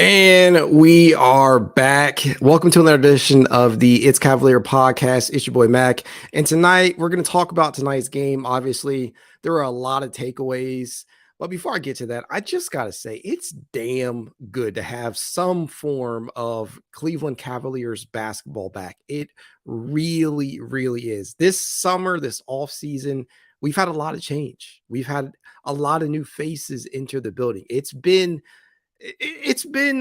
And we are back. Welcome to another edition of the It's Cavalier podcast. It's your boy Mack. And tonight we're going to talk about tonight's game. Obviously, there are a lot of takeaways. But before I get to that, I just got to say it's damn good to have some form of Cleveland Cavaliers basketball back. It really, really is. This summer, this off season, we've had a lot of change. We've had a lot of new faces enter the building. It's been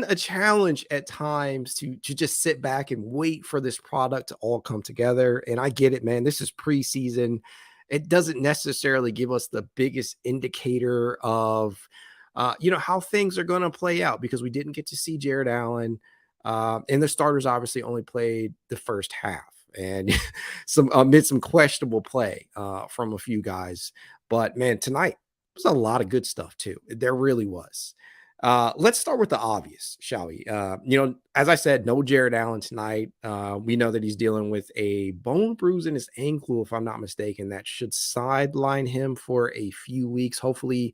a challenge at times to just sit back and wait for this product to all come together. And I get it, man. This is preseason. It doesn't necessarily give us the biggest indicator of how things are going to play out because we didn't get to see Jared Allen. And the starters obviously only played the first half and some amid some questionable play from a few guys. But man, tonight was a lot of good stuff too. There really was. Let's start with the obvious, shall we? As I said, no Jared Allen tonight. We know that he's dealing with a bone bruise in his ankle, if I'm not mistaken. That should sideline him for a few weeks. Hopefully,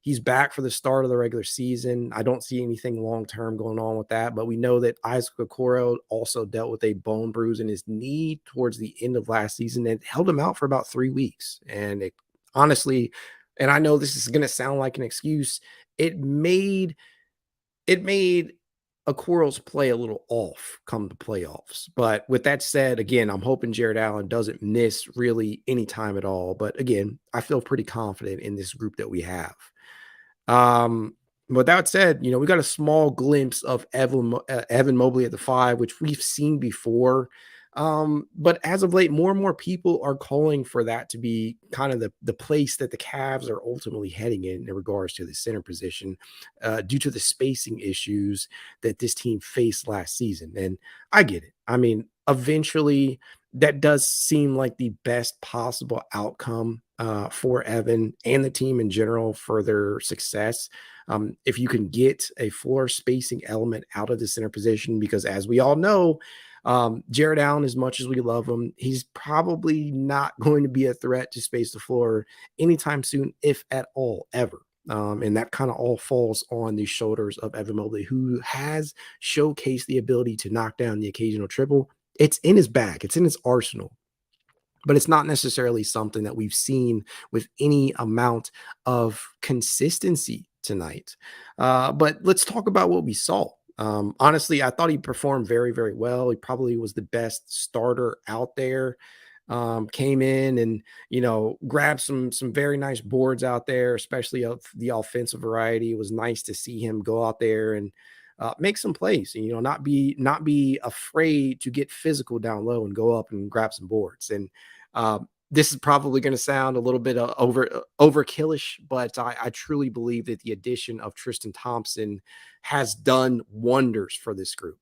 he's back for the start of the regular season. I don't see anything long term going on with that, but we know that Isaac Okoro also dealt with a bone bruise in his knee towards the end of last season and held him out for about 3 weeks. And it honestly, and I know this is going to sound like an excuse, it made Okoro's play a little off come the playoffs. But with that said, again, I'm hoping Jared Allen doesn't miss really any time at all. But again, I feel pretty confident in this group that we have. With that said, we got a small glimpse of Evan Mobley at the 5, which we've seen before. But as of late, more and more people are calling for that to be kind of the place that the Cavs are ultimately heading in regards to the center position, due to the spacing issues that this team faced last season. And I get it. I mean, eventually, that does seem like the best possible outcome for Evan and the team in general for their success. If you can get a floor spacing element out of the center position, because as we all know, Jared Allen, as much as we love him, he's probably not going to be a threat to space the floor anytime soon, if at all, ever. And that kind of all falls on the shoulders of Evan Mobley, who has showcased the ability to knock down the occasional triple. It's in his bag, it's in his arsenal, but it's not necessarily something that we've seen with any amount of consistency tonight. But let's talk about what we saw. Honestly, I thought he performed very, very well. He probably was the best starter out there. Came in and grabbed some very nice boards out there, especially of the offensive variety. It was nice to see him go out there and make some plays, and not be afraid to get physical down low and go up and grab some boards. And this is probably going to sound a little bit overkillish, but I truly believe that the addition of Tristan Thompson has done wonders for this group,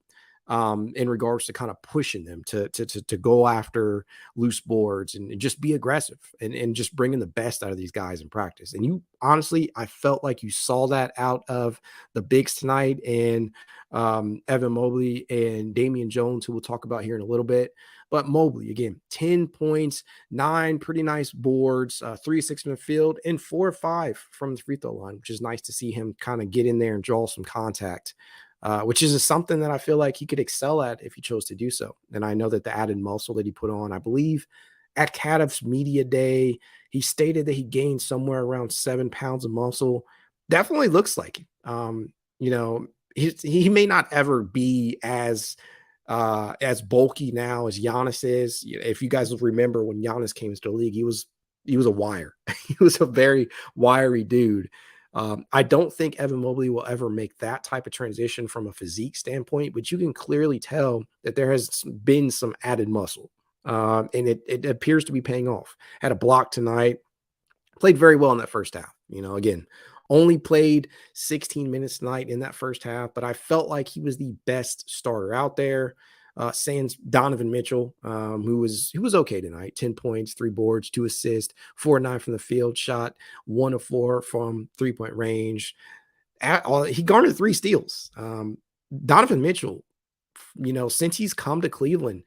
in regards to kind of pushing them to go after loose boards and just be aggressive and just bringing the best out of these guys in practice. And honestly, I felt like you saw that out of the bigs tonight, and Evan Mobley and Damian Jones, who we'll talk about here in a little bit. But Mobley, again, 10 points, 9 pretty nice boards, 3 6 from the field, and 4 or 5 from the free throw line, which is nice to see him kind of get in there and draw some contact, which is something that I feel like he could excel at if he chose to do so. And I know that the added muscle that he put on, I believe at Cadeff's media day, he stated that he gained somewhere around 7 pounds of muscle. Definitely looks like it. He may not ever be as bulky now as Giannis is. If you guys remember when Giannis came into the league, he was a wire. He was a very wiry dude. I don't think Evan Mobley will ever make that type of transition from a physique standpoint, but you can clearly tell that there has been some added muscle, and it appears to be paying off. Had a block tonight, played very well in that first half. Again, only played 16 minutes tonight in that first half, but I felt like he was the best starter out there. Sans Donovan Mitchell, who was okay tonight. 10 points, 3 boards, 2 assists, 4 or 9 from the field, shot 1 of 4 from 3-point range. He garnered 3 steals. Donovan Mitchell, since he's come to Cleveland,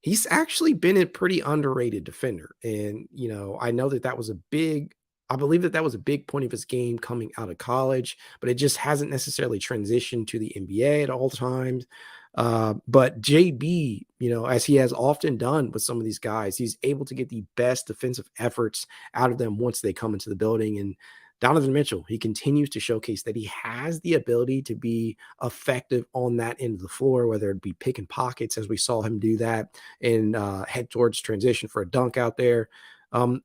he's actually been a pretty underrated defender. And, I know that was a big I believe that that was a big point of his game coming out of college, but it just hasn't necessarily transitioned to the NBA at all times. But JB, as he has often done with some of these guys, he's able to get the best defensive efforts out of them once they come into the building. And Donovan Mitchell, he continues to showcase that he has the ability to be effective on that end of the floor, whether it be picking pockets, as we saw him do that, and head towards transition for a dunk out there,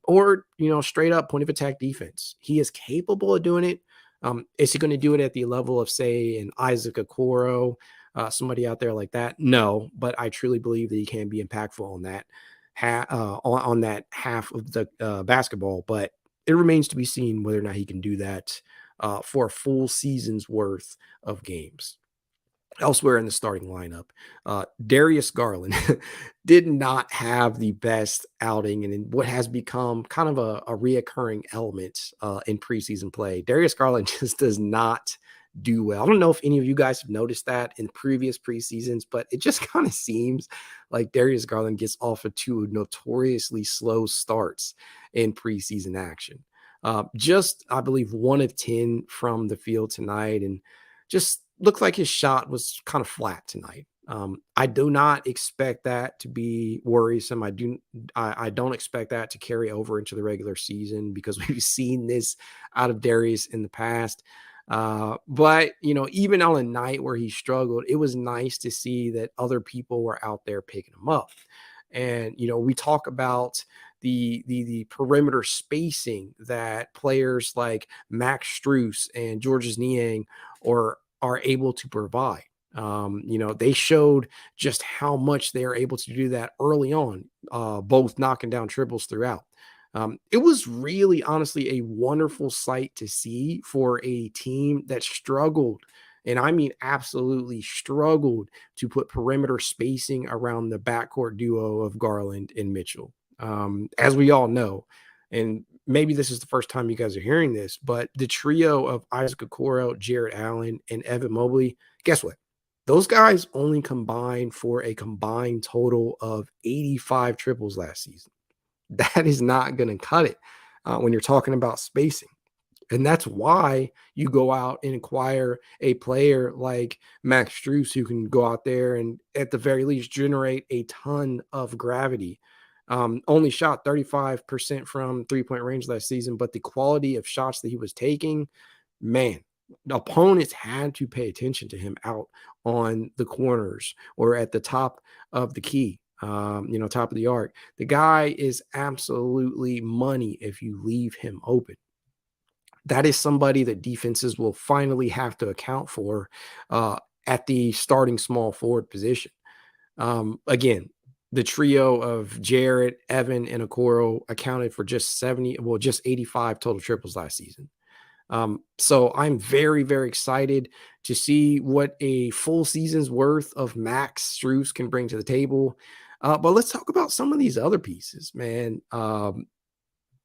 or straight up point of attack defense. He is capable of doing it. Is he going to do it at the level of, say, an Isaac Okoro, somebody out there like that? No, but I truly believe that he can be impactful on that on that half of the basketball. But it remains to be seen whether or not he can do that for a full season's worth of games. Elsewhere in the starting lineup, Darius Garland did not have the best outing, and in what has become kind of a reoccurring element in preseason play. Darius Garland just does not do well. I don't know if any of you guys have noticed that in previous preseasons, but it just kind of seems like Darius Garland gets off of two notoriously slow starts in preseason action. Just, I believe, 1 of 10 from the field tonight, and just looked like his shot was kind of flat tonight. I do not expect that to be worrisome. I don't expect that to carry over into the regular season because we've seen this out of Darius in the past. But even on a night where he struggled, it was nice to see that other people were out there picking him up. And we talk about the perimeter spacing that players like Max Strus and Georges Niang are able to provide. They showed just how much they are able to do that early on, both knocking down triples throughout. It was really, honestly, a wonderful sight to see for a team that struggled, and I mean absolutely struggled, to put perimeter spacing around the backcourt duo of Garland and Mitchell. As we all know, and maybe this is the first time you guys are hearing this, but the trio of Isaac Okoro, Jarrett Allen, and Evan Mobley, guess what? Those guys only combined for a combined total of 85 triples last season. That is not going to cut it when you're talking about spacing. And that's why you go out and acquire a player like Max Strus, who can go out there and at the very least generate a ton of gravity. Only shot 35% from 3-point range last season, but the quality of shots that he was taking, man, opponents had to pay attention to him out on the corners or at the top of the key. Top of the arc. The guy is absolutely money if you leave him open. That is somebody that defenses will finally have to account for at the starting small forward position. Again, the trio of Jarrett, Evan, and Okoro accounted for just 85 total triples last season. So I'm very, very excited to see what a full season's worth of Max Strus can bring to the table. But let's talk about some of these other pieces, man.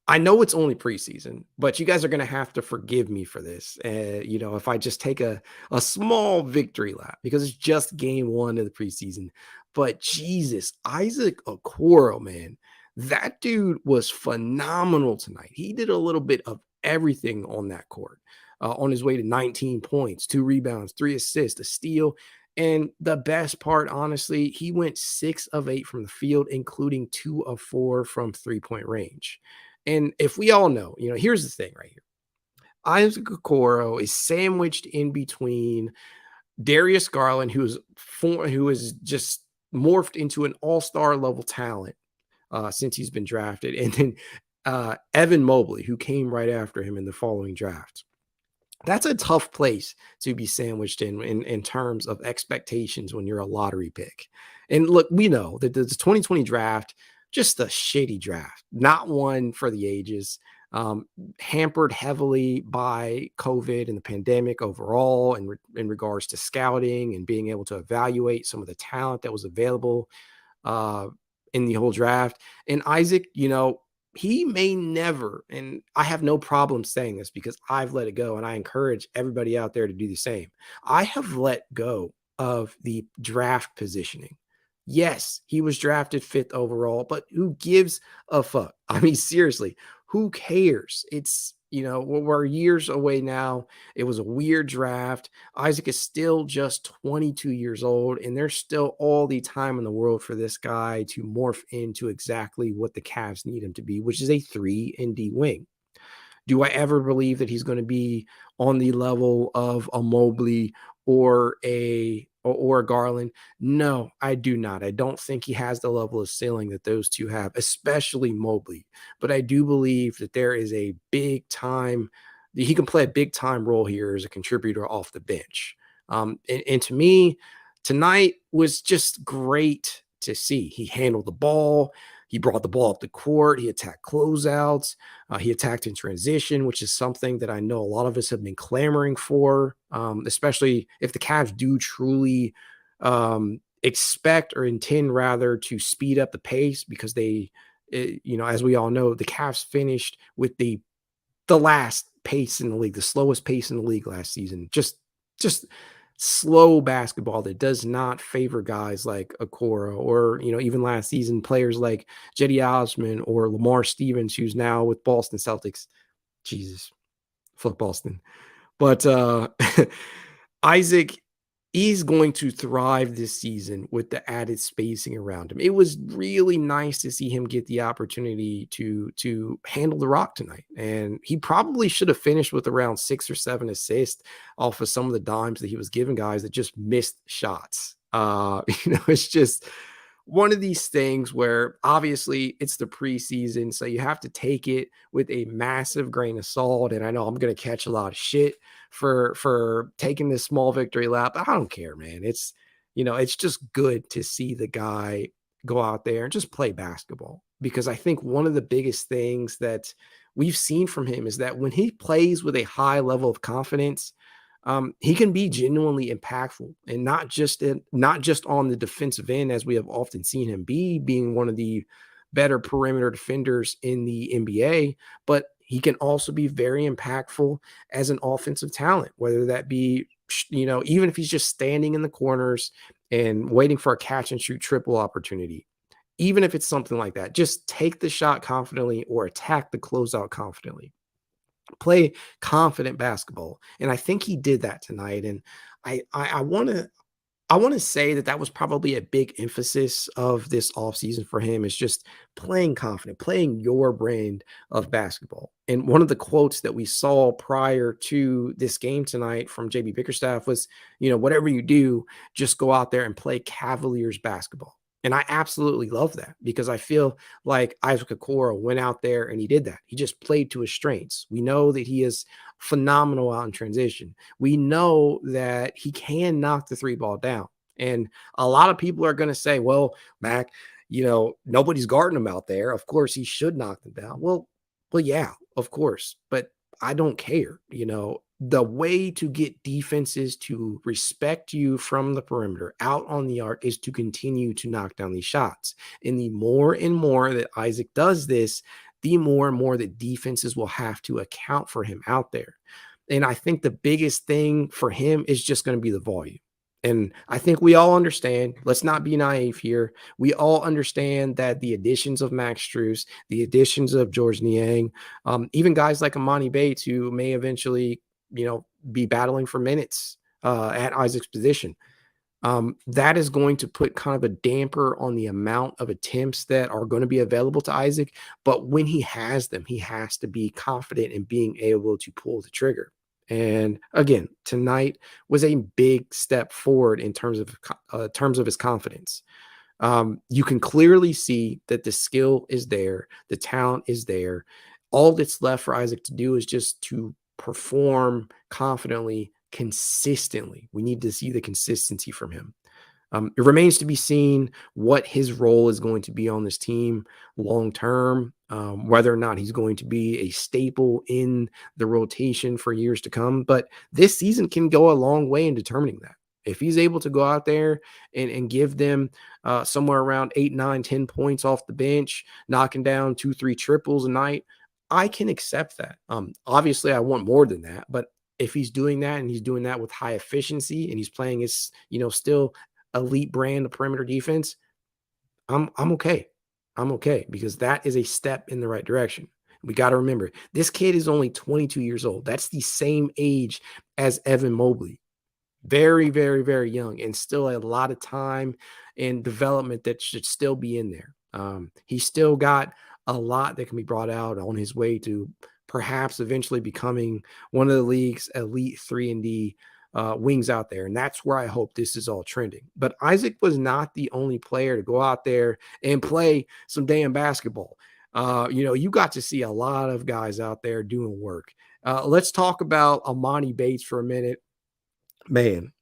I know it's only preseason, but you guys are going to have to forgive me for this. If I just take a small victory lap because it's just game one of the preseason. But Jesus, Isaac Okoro, man, that dude was phenomenal tonight. He did a little bit of everything on that court, on his way to 19 points, 2 rebounds, 3 assists, a steal. And the best part, honestly, he went 6 of 8 from the field, including 2 of 4 from 3-point range. And if we all know, here's the thing right here. Isaac Okoro is sandwiched in between Darius Garland, who is just morphed into an all-star level talent since he's been drafted, and then Evan Mobley, who came right after him in the following draft. That's a tough place to be sandwiched in terms of expectations when you're a lottery pick. And look, we know that the 2020 draft, just a shitty draft, not one for the ages, hampered heavily by COVID and the pandemic overall, and in regards to scouting and being able to evaluate some of the talent that was available in the whole draft. And Isaac, he may never, and I have no problem saying this because I've let it go, and I encourage everybody out there to do the same. I have let go of the draft positioning. Yes, he was drafted 5th overall, but who gives a fuck? I mean, seriously, who cares? It's, we're years away now. It was a weird draft. Isaac is still just 22 years old, and there's still all the time in the world for this guy to morph into exactly what the Cavs need him to be, which is a 3 and D wing. Do I ever believe that he's going to be on the level of a Mobley or a Garland? No, I do not. I don't think he has the level of ceiling that those two have, especially Mobley. But I do believe that there is a big time he can play a big time role here as a contributor off the bench. And to me, tonight was just great to see. He handled the ball. He brought the ball up the court. He attacked closeouts. He attacked in transition, which is something that I know a lot of us have been clamoring for, especially if the Cavs do truly expect or intend rather to speed up the pace because as we all know, the Cavs finished with the last pace in the league, the slowest pace in the league last season. Just slow basketball that does not favor guys like Okoro or, even last season, players like Jetty Osman or Lamar Stevens, who's now with Boston Celtics. Jesus, fuck Boston. But Isaac, he's going to thrive this season with the added spacing around him. It was really nice to see him get the opportunity to handle the rock tonight. And he probably should have finished with around 6 or 7 assists off of some of the dimes that he was giving guys that just missed shots. It's just one of these things where obviously it's the preseason, so you have to take it with a massive grain of salt. And I know I'm going to catch a lot of shit for taking this small victory lap. I don't care, man. It's just good to see the guy go out there and just play basketball, because I think one of the biggest things that we've seen from him is that when he plays with a high level of confidence, he can be genuinely impactful, and not just on the defensive end, as we have often seen him being one of the better perimeter defenders in the NBA, but he can also be very impactful as an offensive talent, whether that be, even if he's just standing in the corners and waiting for a catch and shoot triple opportunity. Even if it's something like that, just take the shot confidently or attack the closeout confidently. Play confident basketball, and I think he did that tonight. And I want to say that was probably a big emphasis of this offseason for him, is just playing confident, playing your brand of basketball. And one of the quotes that we saw prior to this game tonight from JB Bickerstaff was, whatever you do, just go out there and play Cavaliers basketball. And I absolutely love that, because I feel like Isaac Okoro went out there and he did that. He just played to his strengths. We know that he is phenomenal out in transition. We know that he can knock the 3 ball down. And a lot of people are going to say, well, Mac, nobody's guarding him out there. Of course, he should knock them down. Well, yeah, of course. But I don't care. The way to get defenses to respect you from the perimeter out on the arc is to continue to knock down these shots. And the more and more that Isaac does this, the more and more that defenses will have to account for him out there. And I think the biggest thing for him is just going to be the volume. And I think we all understand, let's not be naive here. We all understand that the additions of Max Strus, the additions of George Niang, even guys like Amani Bates, who may eventually, be battling for minutes at Isaac's position, that is going to put kind of a damper on the amount of attempts that are going to be available to Isaac. But when he has them, he has to be confident in being able to pull the trigger. And again, tonight was a big step forward in terms of his confidence. You can clearly see that the skill is there, the talent is there. All that's left for Isaac to do is just to perform confidently, consistently. We need to see the consistency from him. It remains to be seen what his role is going to be on this team long term, whether or not he's going to be a staple in the rotation for years to come. But this season can go a long way in determining that. If he's able to go out there and give them somewhere around 8, 9, 10 points off the bench, knocking down 2, 3 triples a night, I can accept that. Obviously, I want more than that. But if he's doing that, and he's doing that with high efficiency, and he's playing his, still elite brand of perimeter defense, I'm okay. I'm okay, because that is a step in the right direction. We got to remember this kid is only 22 years old. That's the same age as Evan Mobley. Very, very, very young, and still a lot of time and development that should still be in there. He's still got a lot that can be brought out on his way to perhaps eventually becoming one of the league's elite 3 and D wings out there. And that's where I hope this is all trending. But Isaac was not the only player to go out there and play some damn basketball. You got to see a lot of guys out there doing work. Let's talk about Amani Bates for a minute. Man,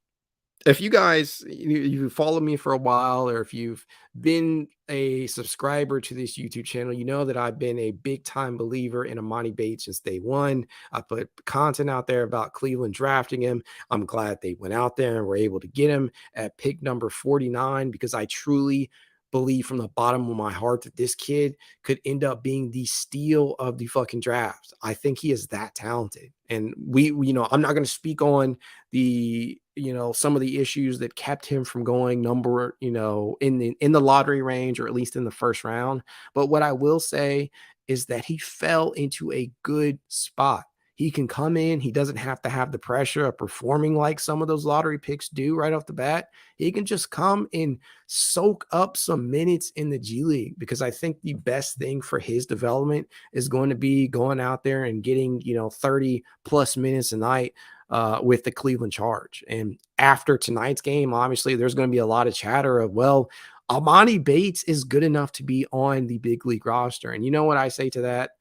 if you guys you follow me for a while, or if you've been a subscriber to this YouTube channel, you know that I've been a big time believer in Amani Bates since day one. I put content out there about Cleveland drafting him. I'm glad they went out there and were able to get him at pick number 49, because I truly believe from the bottom of my heart that this kid could end up being the steal of the fucking draft. I think he is that talented. And I'm not going to speak on some of the issues that kept him from going number, in the lottery range, or at least in the first round. But what I will say is that he fell into a good spot. He can come in. He doesn't have to have the pressure of performing like some of those lottery picks do right off the bat. He can just come and soak up some minutes in the G League, because I think the best thing for his development is going to be going out there and getting, 30 plus minutes a night with the Cleveland Charge. And after tonight's game, obviously, there's going to be a lot of chatter of, well, Amani Bates is good enough to be on the big league roster. And you know what I say to that?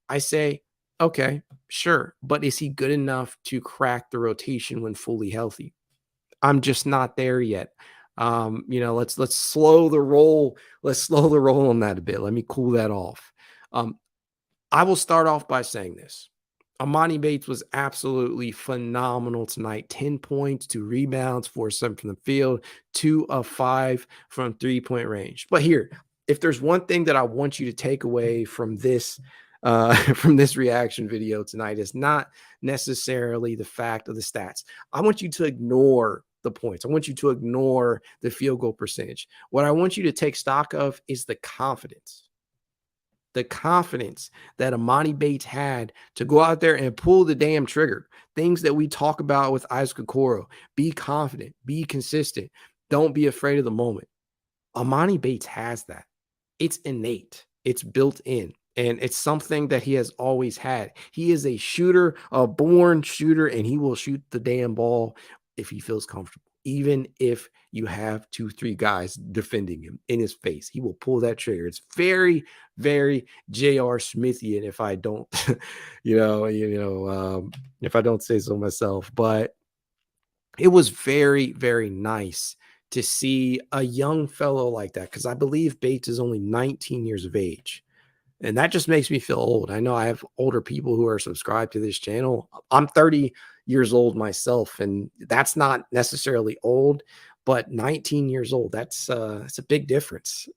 I say, okay, sure. But is he good enough to crack the rotation when fully healthy? I'm just not there yet. Let's slow the roll. Let's slow the roll on that a bit. Let me cool that off. I will start off by saying this. Amani Bates was absolutely phenomenal tonight. 10 points, 2 rebounds, 4-7 from the field, 2 of 5 from three-point range. But here, if there's one thing that I want you to take away from this from this reaction video tonight, is not necessarily the fact of the stats. I want you to ignore the points. I want you to ignore the field goal percentage. What I want you to take stock of is the confidence. The confidence that Amani Bates had to go out there and pull the damn trigger. Things that we talk about with Isaac Okoro. Be confident. Be consistent. Don't be afraid of the moment. Amani Bates has that. It's innate. It's built in. And it's something that he has always had. He is a shooter, a born shooter, and he will shoot the damn ball if he feels comfortable. Even if you have 2-3 guys defending him in his face, he will pull that trigger. It's very, very J.R. Smithian, if I don't, if I don't say so myself. But it was very, very nice to see a young fellow like that, because I believe Bates is only 19 years of age. And that just makes me feel old. I know I have older people who are subscribed to this channel. I'm 30 years old myself, and that's not necessarily old, but 19 years old, that's a big difference.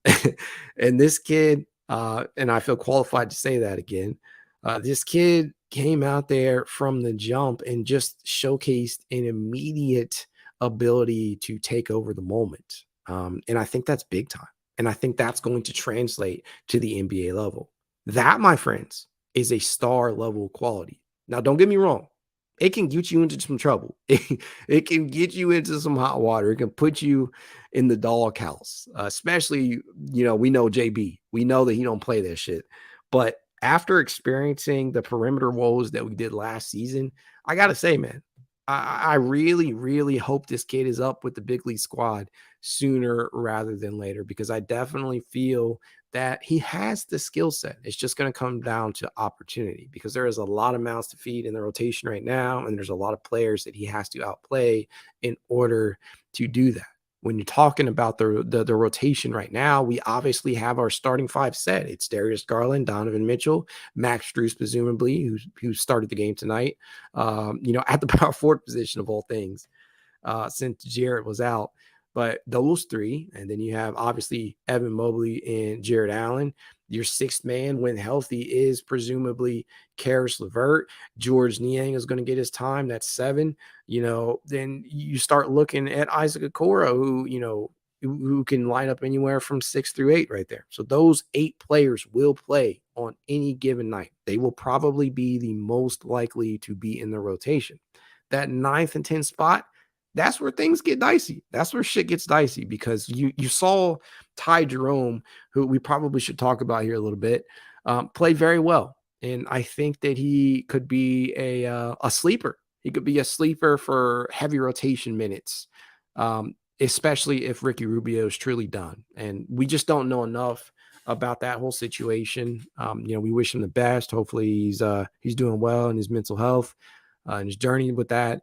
And this kid, and I feel qualified to say that again, this kid came out there from the jump and just showcased an immediate ability to take over the moment. And I think that's big time. And I think that's going to translate to the NBA level. That, my friends, is a star level quality. Now, don't get me wrong. It can get you into some trouble. It can get you into some hot water. It can put you in the doghouse, especially, we know JB. We know that he don't play that shit. But after experiencing the perimeter woes that we did last season, I got to say, man, I really, really hope this kid is up with the big league squad sooner rather than later, because I definitely feel that he has the skill set. It's just going to come down to opportunity, because there is a lot of mouths to feed in the rotation right now, and there's a lot of players that he has to outplay in order to do that. When you're talking about the rotation right now, we obviously have our starting 5 set. It's Darius Garland, Donovan Mitchell, Max Strus, presumably, who started the game tonight, at the power forward position of all things, since Jarrett was out. But those 3, and then you have obviously Evan Mobley and Jared Allen. Your 6th man, when healthy, is presumably Karis LeVert. George Niang is going to get his time. That's 7. Then you start looking at Isaac Okoro, who, who can line up anywhere from 6 through 8 right there. So those 8 players will play on any given night. They will probably be the most likely to be in the rotation. That ninth and 10th spot, that's where things get dicey. That's where shit gets dicey because you saw Ty Jerome, who we probably should talk about here a little bit, play very well. And I think that he could be a sleeper. He could be a sleeper for heavy rotation minutes, especially if Ricky Rubio is truly done. And we just don't know enough about that whole situation. We wish him the best. Hopefully he's doing well in his mental health and his journey with that.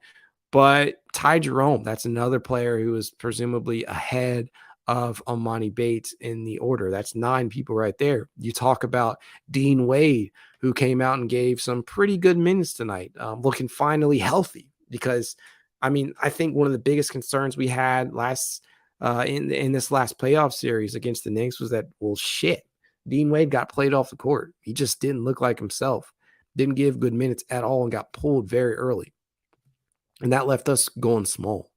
But Ty Jerome, that's another player who is presumably ahead of Amani Bates in the order. That's 9 people right there. You talk about Dean Wade, who came out and gave some pretty good minutes tonight, looking finally healthy. Because, I think one of the biggest concerns we had in this last playoff series against the Knicks was that, well, shit, Dean Wade got played off the court. He just didn't look like himself, didn't give good minutes at all, and got pulled very early. And that left us going small.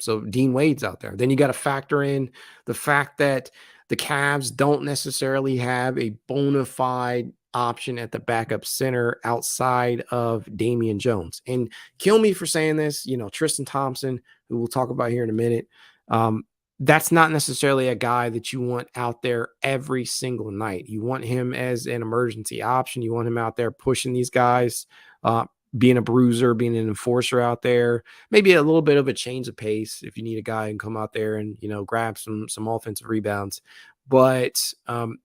So Dean Wade's out there. Then you got to factor in the fact that the Cavs don't necessarily have a bona fide option at the backup center outside of Damian Jones. And kill me for saying this, Tristan Thompson, who we'll talk about here in a minute, that's not necessarily a guy that you want out there every single night. You want him as an emergency option. You want him out there pushing these guys, being a bruiser, being an enforcer out there, maybe a little bit of a change of pace if you need a guy who can come out there and, grab some offensive rebounds. But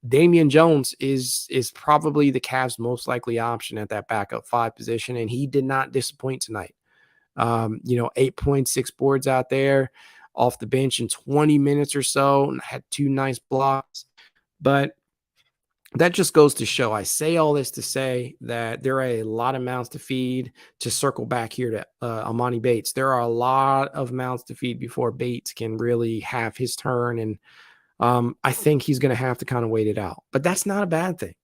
Damian Jones is probably the Cavs' most likely option at that backup 5 position, and he did not disappoint tonight. 8.6 boards out there off the bench in 20 minutes or so, and had 2 nice blocks. But that just goes to show, I say all this to say that there are a lot of mouths to feed. To circle back here to Amani Bates, there are a lot of mouths to feed before Bates can really have his turn. And I think he's going to have to kind of wait it out. But that's not a bad thing.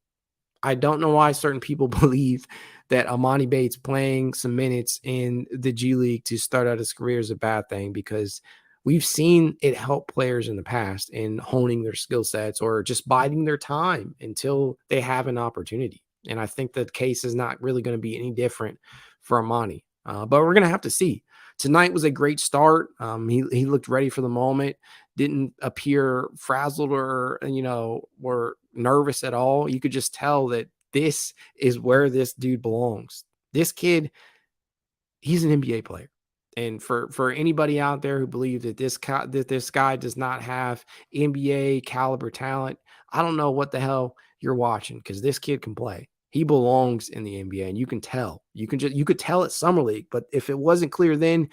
I don't know why certain people believe that Amani Bates playing some minutes in the G League to start out his career is a bad thing, because we've seen it help players in the past in honing their skill sets or just biding their time until they have an opportunity. And I think the case is not really going to be any different for Amani. But we're going to have to see. Tonight was a great start. He looked ready for the moment, didn't appear frazzled or nervous at all. You could just tell that this is where this dude belongs. This kid, he's an NBA player. And for anybody out there who believes that this guy does not have NBA caliber talent, I don't know what the hell you're watching, because this kid can play. He belongs in the NBA, and you can tell. You could tell at Summer League, but if it wasn't clear then,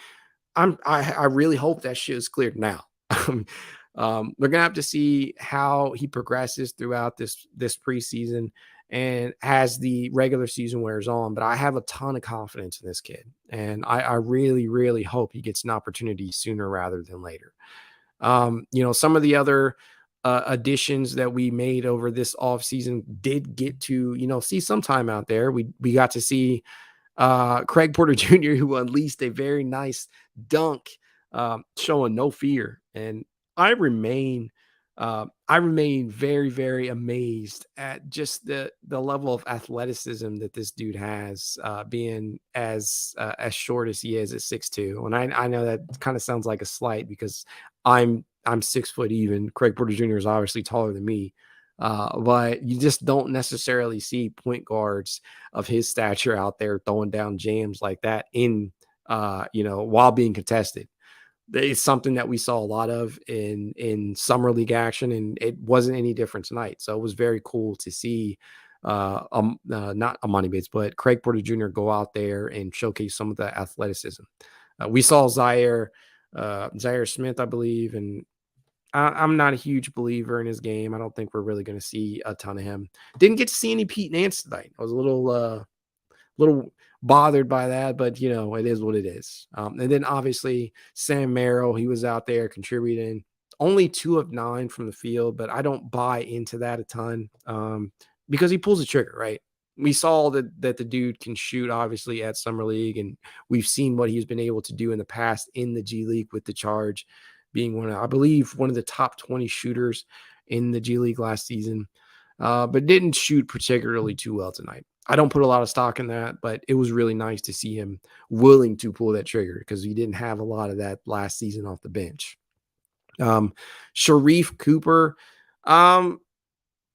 I really hope that shit is cleared now. We're gonna have to see how he progresses throughout this preseason and as the regular season wears on. But I have a ton of confidence in this kid, and I really, really hope he gets an opportunity sooner rather than later. Some of the other additions that we made over this offseason did get to, see some time out there. We got to see Craig Porter Jr., who unleashed a very nice dunk, showing no fear. And I remain very, very amazed at just the level of athleticism that this dude has, being as short as he is at 6'2". And I know that kind of sounds like a slight, because I'm 6 foot even. Craig Porter Jr. is obviously taller than me. But you just don't necessarily see point guards of his stature out there throwing down jams like that while being contested. It's something that we saw a lot of in summer league action, and it wasn't any different tonight. So it was very cool to see not Amani Bates, but Craig Porter Jr. go out there and showcase some of the athleticism. We saw Zaire Smith, I believe, and I'm not a huge believer in his game. I don't think we're really going to see a ton of him. Didn't get to see any Pete Nance tonight. I was a little bothered by that, but it is what it is. And then obviously Sam Merrill, he was out there contributing. Only 2 of 9 from the field, but I don't buy into that a ton, because he pulls the trigger, right? We saw that the dude can shoot, obviously, at Summer League, and we've seen what he's been able to do in the past in the G League with the Charge, being I believe, one of the top 20 shooters in the G League last season, but didn't shoot particularly too well tonight. I don't put a lot of stock in that, but it was really nice to see him willing to pull that trigger because he didn't have a lot of that last season off the bench. Sharif Cooper, um,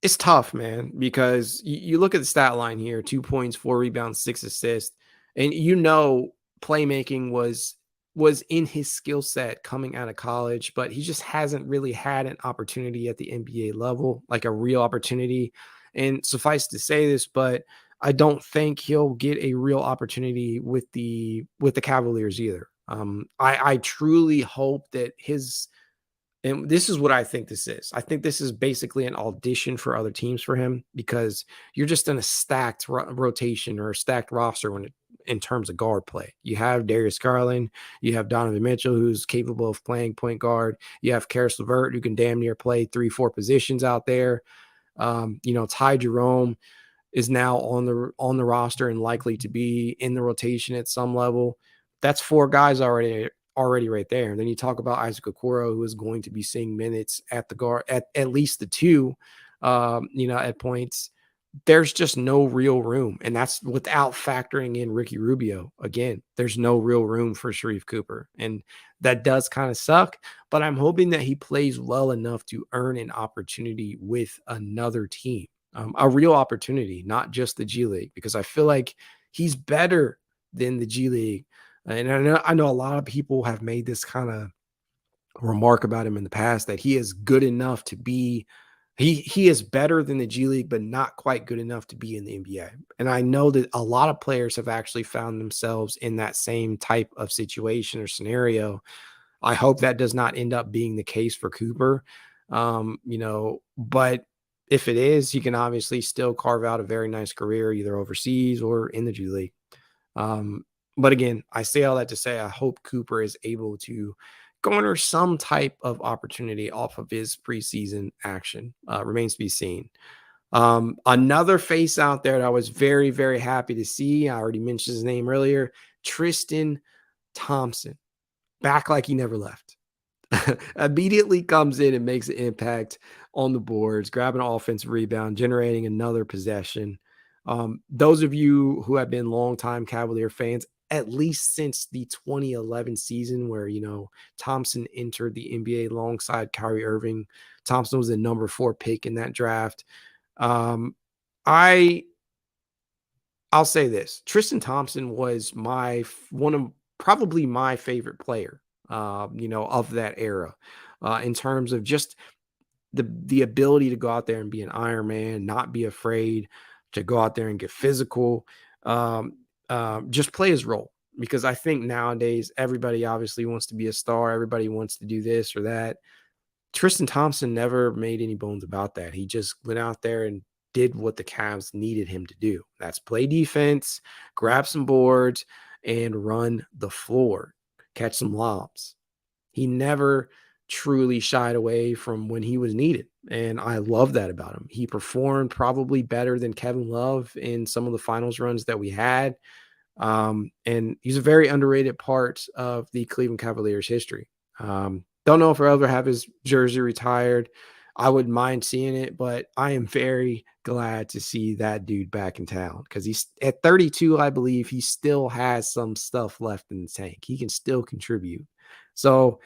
it's tough, man, because you look at the stat line here: 2 points, 4 rebounds, 6 assists, and playmaking was in his skill set coming out of college, but he just hasn't really had an opportunity at the NBA level, like a real opportunity. And suffice to say this, but I don't think he'll get a real opportunity with the Cavaliers either. I truly hope that his and this is what I think this is. I think this is basically an audition for other teams for him because you're just in a stacked rotation or a stacked roster in terms of guard play. You have Darius Garland, you have Donovan Mitchell, who's capable of playing point guard. You have Karis LeVert, who can damn near play 3-4 positions out there. Ty Jerome is now on the roster and likely to be in the rotation at some level. That's 4 guys already right there. And then you talk about Isaac Okoro, who is going to be seeing minutes at the guard at least the 2, at points. There's just no real room. And that's without factoring in Ricky Rubio. Again, there's no real room for Sharif Cooper. And that does kind of suck, but I'm hoping that he plays well enough to earn an opportunity with another team. A real opportunity, not just the G League, because I feel like he's better than the G League. And I know a lot of people have made this kind of remark about him in the past that he is good enough to be he is better than the G League, but not quite good enough to be in the NBA. And I know that a lot of players have actually found themselves in that same type of situation or scenario. I hope that does not end up being the case for Cooper. But if it is, he can obviously still carve out a very nice career either overseas or in the G League. But again, I say all that to say I hope Cooper is able to garner some type of opportunity off of his preseason action. Remains to be seen. Another face out there that I was very, very happy to see, I already mentioned his name earlier, Tristan Thompson, back like he never left. Immediately comes in and makes an impact on the boards, grabbing an offensive rebound, generating another possession. Those of you who have been longtime Cavalier fans, at least since the 2011 season where, Thompson entered the NBA alongside Kyrie Irving. Thompson was the number 4 pick in that draft. I'll say this. Tristan Thompson was probably my favorite player, of that era, in terms of just the ability to go out there and be an Iron Man, not be afraid to go out there and get physical, just play his role. Because I think nowadays everybody obviously wants to be a star. Everybody wants to do this or that. Tristan Thompson never made any bones about that. He just went out there and did what the Cavs needed him to do. That's play defense, grab some boards, and run the floor, catch some lobs. He never truly shied away from when he was needed. And I love that about him. He performed probably better than Kevin Love in some of the finals runs that we had. And he's a very underrated part of the Cleveland Cavaliers history. Don't know if I'll ever have his jersey retired. I wouldn't mind seeing it, but I am very glad to see that dude back in town because he's at 32. I believe he still has some stuff left in the tank. He can still contribute. So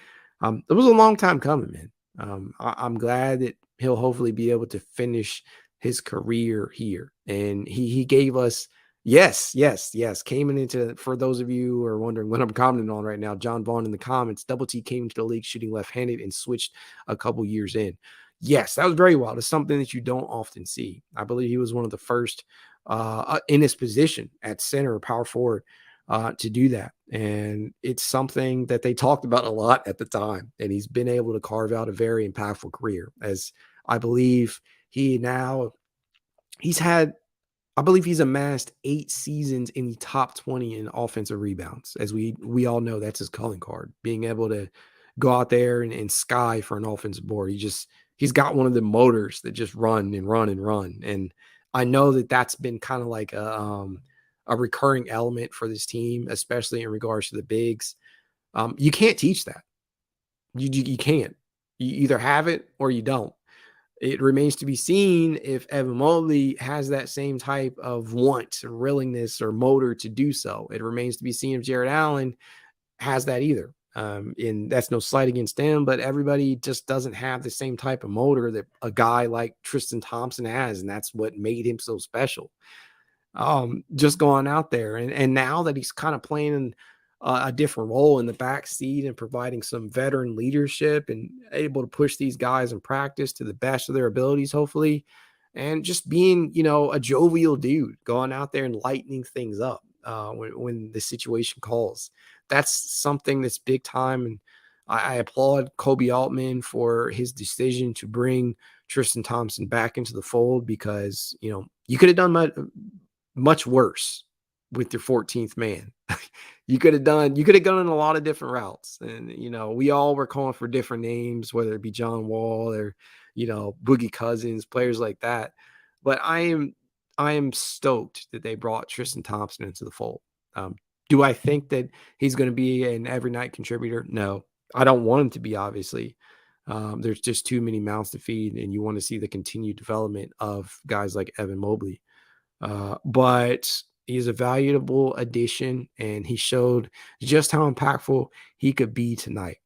it was a long time coming, man. I'm glad that he'll hopefully be able to finish his career here. And he gave us, yes. Came into, for those of you who are wondering what I'm commenting on right now, John Vaughn in the comments, Double T came into the league shooting left-handed and switched a couple years in. Yes, that was very wild. It's something that you don't often see. I believe he was one of the first in his position at center or power forward to do that. And it's something that they talked about a lot at the time. And he's been able to carve out a very impactful career, as I believe he's amassed 8 seasons in the top 20 in offensive rebounds. As we all know, that's his calling card, being able to go out there and sky for an offensive board. He's got one of the motors that just run and run and run. And I know that that's been kind of like a recurring element for this team, especially in regards to the bigs. You can't teach that. You can't. You either have it or you don't. It remains to be seen if Evan Mobley has that same type of want or willingness or motor to do so. It remains to be seen if Jared Allen has that either. And that's no slight against him, but everybody just doesn't have the same type of motor that a guy like Tristan Thompson has, and that's what made him so special. Just going out there, and now that he's kind of playing in a different role in the back seat and providing some veteran leadership and able to push these guys in practice to the best of their abilities, hopefully, and just being, a jovial dude going out there and lightening things up when the situation calls. That's something that's big time. And I applaud Kobe Altman for his decision to bring Tristan Thompson back into the fold because, you could have done much worse with your 14th man. You could have gone in a lot of different routes. And, we all were calling for different names, whether it be John Wall or, Boogie Cousins, players like that. But I am stoked that they brought Tristan Thompson into the fold. Do I think that he's going to be an every night contributor? No, I don't want him to be, obviously. There's just too many mouths to feed, and you want to see the continued development of guys like Evan Mobley. But he's a valuable addition, and he showed just how impactful he could be tonight.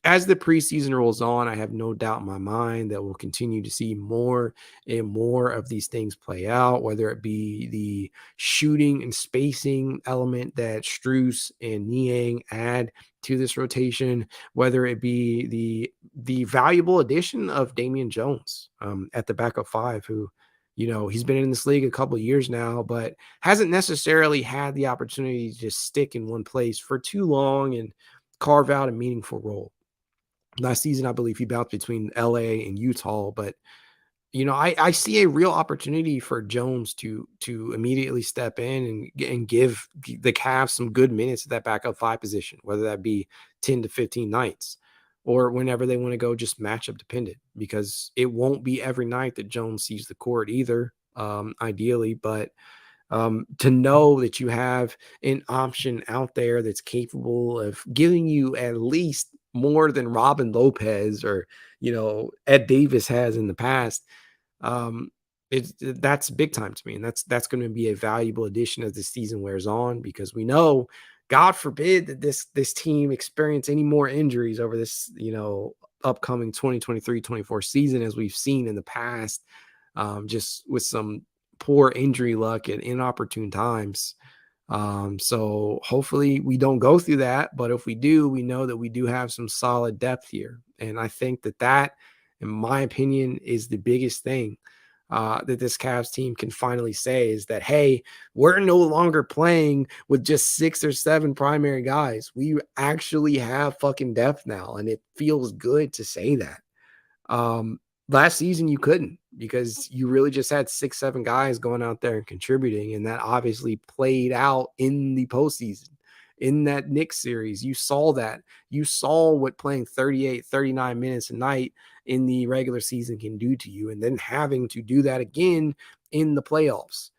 As the preseason rolls on, I have no doubt in my mind that we'll continue to see more and more of these things play out, whether it be the shooting and spacing element that Strus and Niang add to this rotation, whether it be the valuable addition of Damian Jones at the backup five, who he's been in this league a couple of years now, but hasn't necessarily had the opportunity to just stick in one place for too long and carve out a meaningful role. Last season, I believe he bounced between LA and Utah, but I see a real opportunity for Jones to immediately step in and give the Cavs some good minutes at that backup five position, whether that be 10 to 15 nights or whenever they want to go just matchup dependent, because it won't be every night that Jones sees the court either, ideally. But to know that you have an option out there that's capable of giving you at least more than Robin Lopez or, Ed Davis has in the past, um, that's big time to me. And that's going to be a valuable addition as the season wears on, because we know, God forbid, that this team experience any more injuries over this, upcoming 2023-24 season, as we've seen in the past, just with some poor injury luck at inopportune times. So hopefully we don't go through that, but if we do, we know that we do have some solid depth here. And I think that, in my opinion, is the biggest thing that this Cavs team can finally say, is that, hey, we're no longer playing with just 6 or 7 primary guys. We actually have fucking depth now, and it feels good to say that. Last season you couldn't, because you really just had 6, 7 guys going out there and contributing, and that obviously played out in the postseason. In that Knicks series, you saw that. You saw what playing 38, 39 minutes a night in the regular season can do to you, and then having to do that again in the playoffs.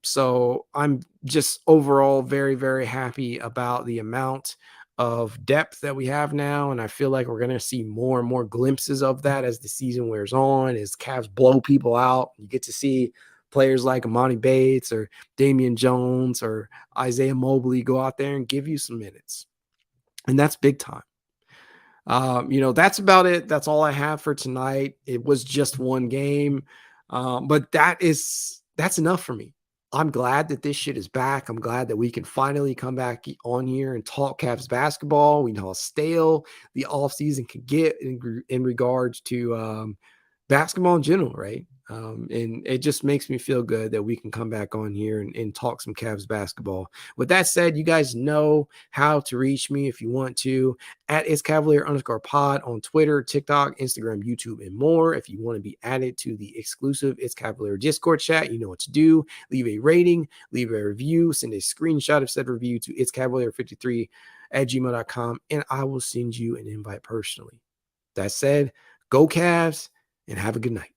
So I'm just overall very, very happy about the amount of depth that we have now, and I feel like we're going to see more and more glimpses of that as the season wears on, as Cavs blow people out. You get to see players like Amani Bates or Damian Jones or Isaiah Mobley go out there and give you some minutes, and that's big time. That's about it. That's all I have for tonight. It was just one game, but that's enough for me. I'm glad that this shit is back. I'm glad that we can finally come back on here and talk Cavs basketball. We know how stale the offseason can get in regards to basketball in general, right? And it just makes me feel good that we can come back on here and talk some Cavs basketball. With that said, you guys know how to reach me if you want to, at @ItsCavalier_pod on Twitter, TikTok, Instagram, YouTube, and more. If you want to be added to the exclusive It's Cavalier Discord chat, you know what to do. Leave a rating, leave a review, send a screenshot of said review to itscavalier53@gmail.com, and I will send you an invite personally. That said, go Cavs and have a good night.